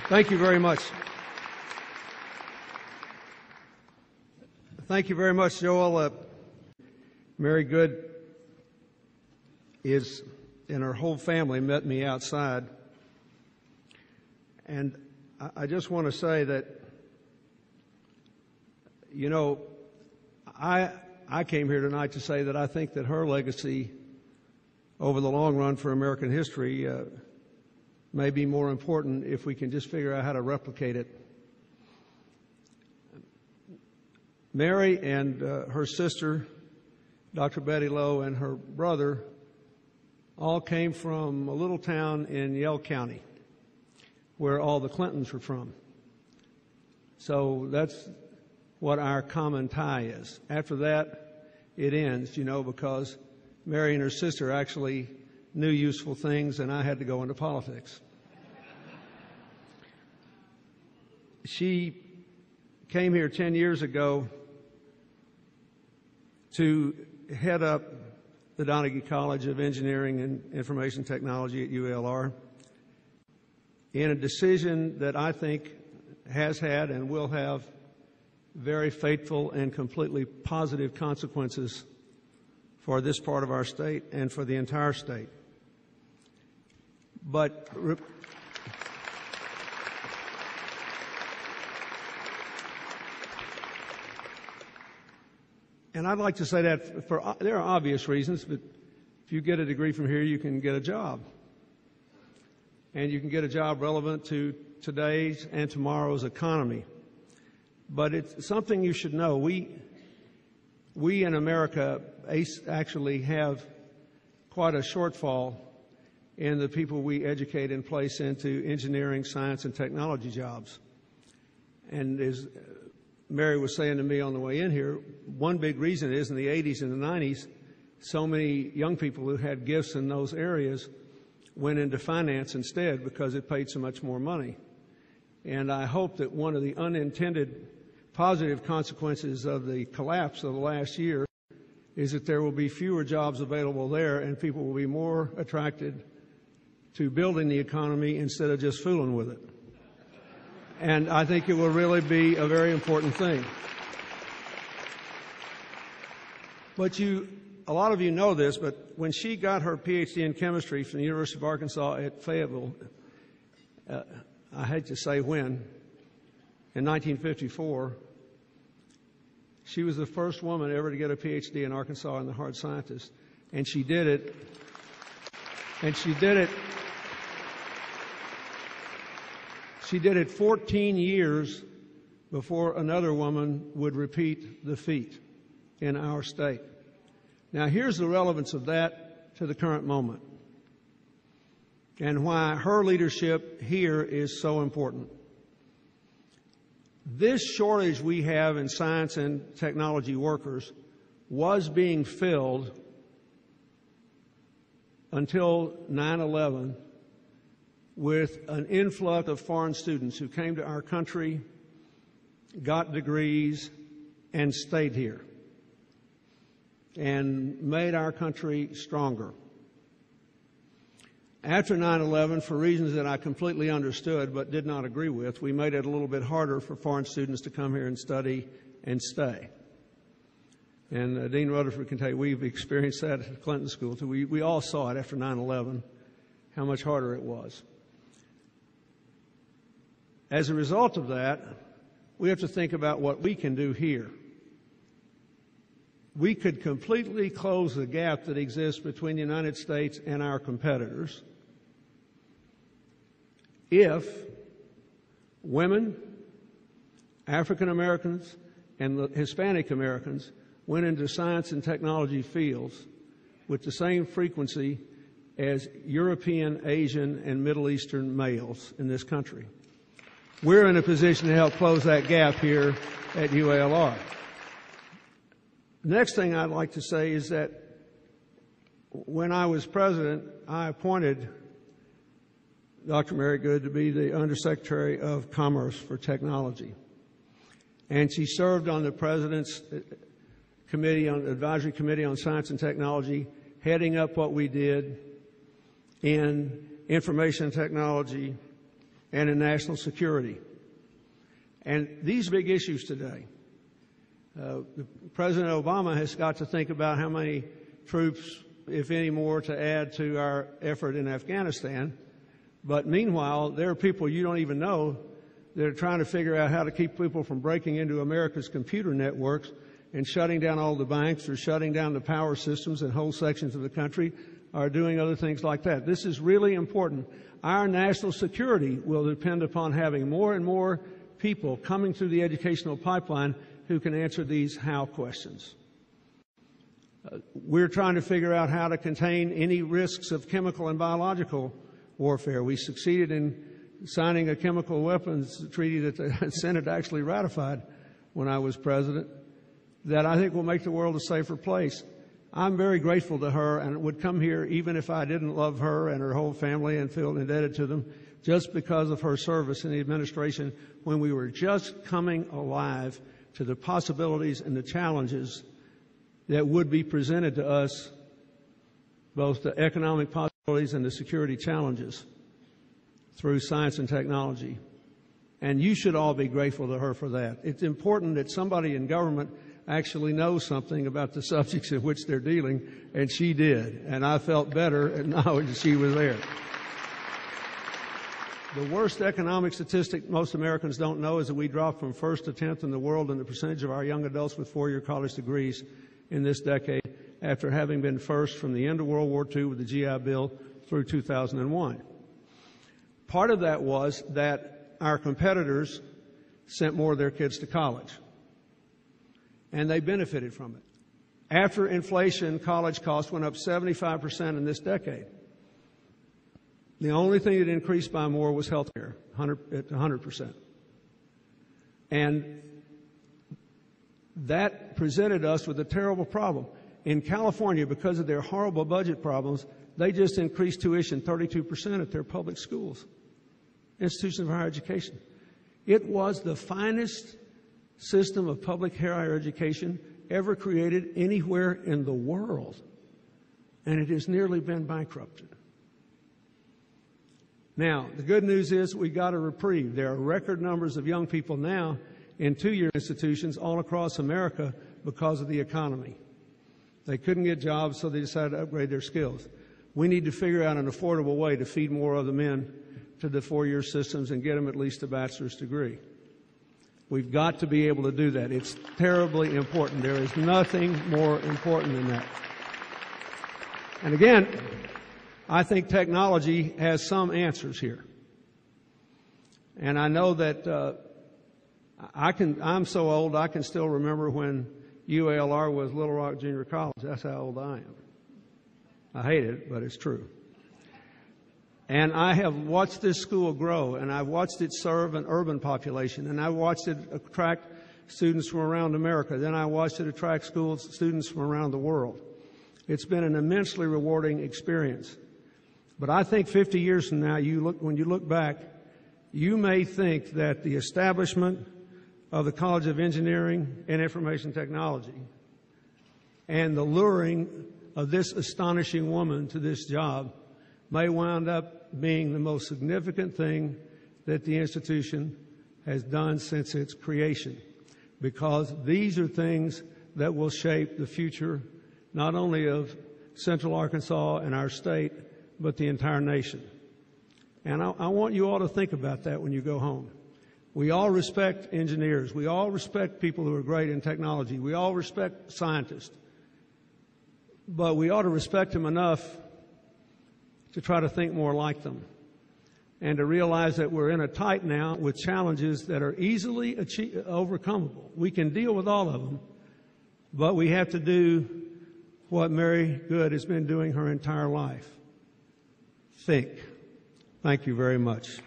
Thank you very much. Thank you very much, Joel. Mary Good and her whole family met me outside. And I just want to say that, you know, I came here tonight to say that I think that her legacy over the long run for American history may be more important if we can just figure out how to replicate it. Mary and her sister, Dr. Betty Lowe, and her brother all came from a little town in Yell County where all the Clintons were from. So that's what our common tie is. After that, it ends, you know, because Mary and her sister actually knew useful things and I had to go into politics. She came here 10 years ago to head up the Donaghey College of Engineering and Information Technology at ULR in a decision that I think has had and will have very fateful and completely positive consequences for this part of our state and for the entire state. And I'd like to say that there are obvious reasons, but if you get a degree from here, you can get a job. And you can get a job relevant to today's and tomorrow's economy. But it's something you should know. We in America actually have quite a shortfall in the people we educate and place into engineering, science, and technology jobs. And as Mary was saying to me on the way in here, one big reason is in the 80s and the 90s, so many young people who had gifts in those areas went into finance instead because it paid so much more money. And I hope that one of the unintended positive consequences of the collapse of the last year is that there will be fewer jobs available there and people will be more attracted to building the economy instead of just fooling with it. And I think it will really be a very important thing. But a lot of you know this, but when she got her PhD in chemistry from the University of Arkansas at Fayetteville, I hate to say when, in 1954, she was the first woman ever to get a PhD in Arkansas in the hard sciences. And she did it. She did it 14 years before another woman would repeat the feat in our state. Now, here's the relevance of that to the current moment and why her leadership here is so important. This shortage we have in science and technology workers was being filled until 9/11 with an influx of foreign students who came to our country, got degrees, and stayed here and made our country stronger. After 9/11, for reasons that I completely understood but did not agree with, we made it a little bit harder for foreign students to come here and study and stay. And Dean Rutherford can tell you, we've experienced that at Clinton School too. We all saw it after 9/11, how much harder it was. As a result of that, we have to think about what we can do here. We could completely close the gap that exists between the United States and our competitors if women, African Americans, and Hispanic Americans went into science and technology fields with the same frequency as European, Asian, and Middle Eastern males in this country. We're in a position to help close that gap here at UALR. The next thing I'd like to say is that when I was president, I appointed Dr. Mary Good to be the Undersecretary of Commerce for Technology. And she served on the President's Advisory Committee on Science and Technology, heading up what we did in information technology, and in national security. And these big issues today, President Obama has got to think about how many troops, if any more, to add to our effort in Afghanistan. But meanwhile, there are people you don't even know that are trying to figure out how to keep people from breaking into America's computer networks and shutting down all the banks or shutting down the power systems in whole sections of the country, or doing other things like that. This is really important. Our national security will depend upon having more and more people coming through the educational pipeline who can answer these how questions. We're trying to figure out how to contain any risks of chemical and biological warfare. We succeeded in signing a chemical weapons treaty that the Senate actually ratified when I was president, that I think will make the world a safer place. I'm very grateful to her and would come here even if I didn't love her and her whole family and feel indebted to them, just because of her service in the administration when we were just coming alive to the possibilities and the challenges that would be presented to us, both the economic possibilities and the security challenges through science and technology. And you should all be grateful to her for that. It's important that somebody in government actually knows something about the subjects in which they're dealing, and she did. And I felt better knowing that she was there. The worst economic statistic most Americans don't know is that we dropped from first to 10th in the world in the percentage of our young adults with four-year college degrees in this decade, after having been first from the end of World War II with the GI Bill through 2001. Part of that was that our competitors sent more of their kids to college, and they benefited from it. After inflation, college costs went up 75% in this decade. The only thing that increased by more was health care, 100%. And that presented us with a terrible problem. In California, because of their horrible budget problems, they just increased tuition 32% at their public schools, institutions of higher education. It was the finest system of public higher education ever created anywhere in the world, and it has nearly been bankrupted. Now, the good news is we got a reprieve. There are record numbers of young people now in two-year institutions all across America because of the economy. They couldn't get jobs, so they decided to upgrade their skills. We need to figure out an affordable way to feed more of them in to the four-year systems and get them at least a bachelor's degree. We've got to be able to do that. It's terribly important. There is nothing more important than that. And again, I think technology has some answers here. And I know that I'm so old I can still remember when UALR was Little Rock Junior College. That's how old I am. I hate it, but it's true. And I have watched this school grow, and I've watched it serve an urban population, and I've watched it attract students from around America. Then I watched it attract students from around the world. It's been an immensely rewarding experience. But I think 50 years from now, when you look back, you may think that the establishment of the College of Engineering and Information Technology and the luring of this astonishing woman to this job may wound up being the most significant thing that the institution has done since its creation, because these are things that will shape the future not only of Central Arkansas and our state, but the entire nation. And I want you all to think about that when you go home. We all respect engineers. We all respect people who are great in technology. We all respect scientists. But we ought to respect them enough to try to think more like them and to realize that we're in a tight now with challenges that are easily overcomable. We can deal with all of them, but we have to do what Mary Good has been doing her entire life. Think. Thank you very much.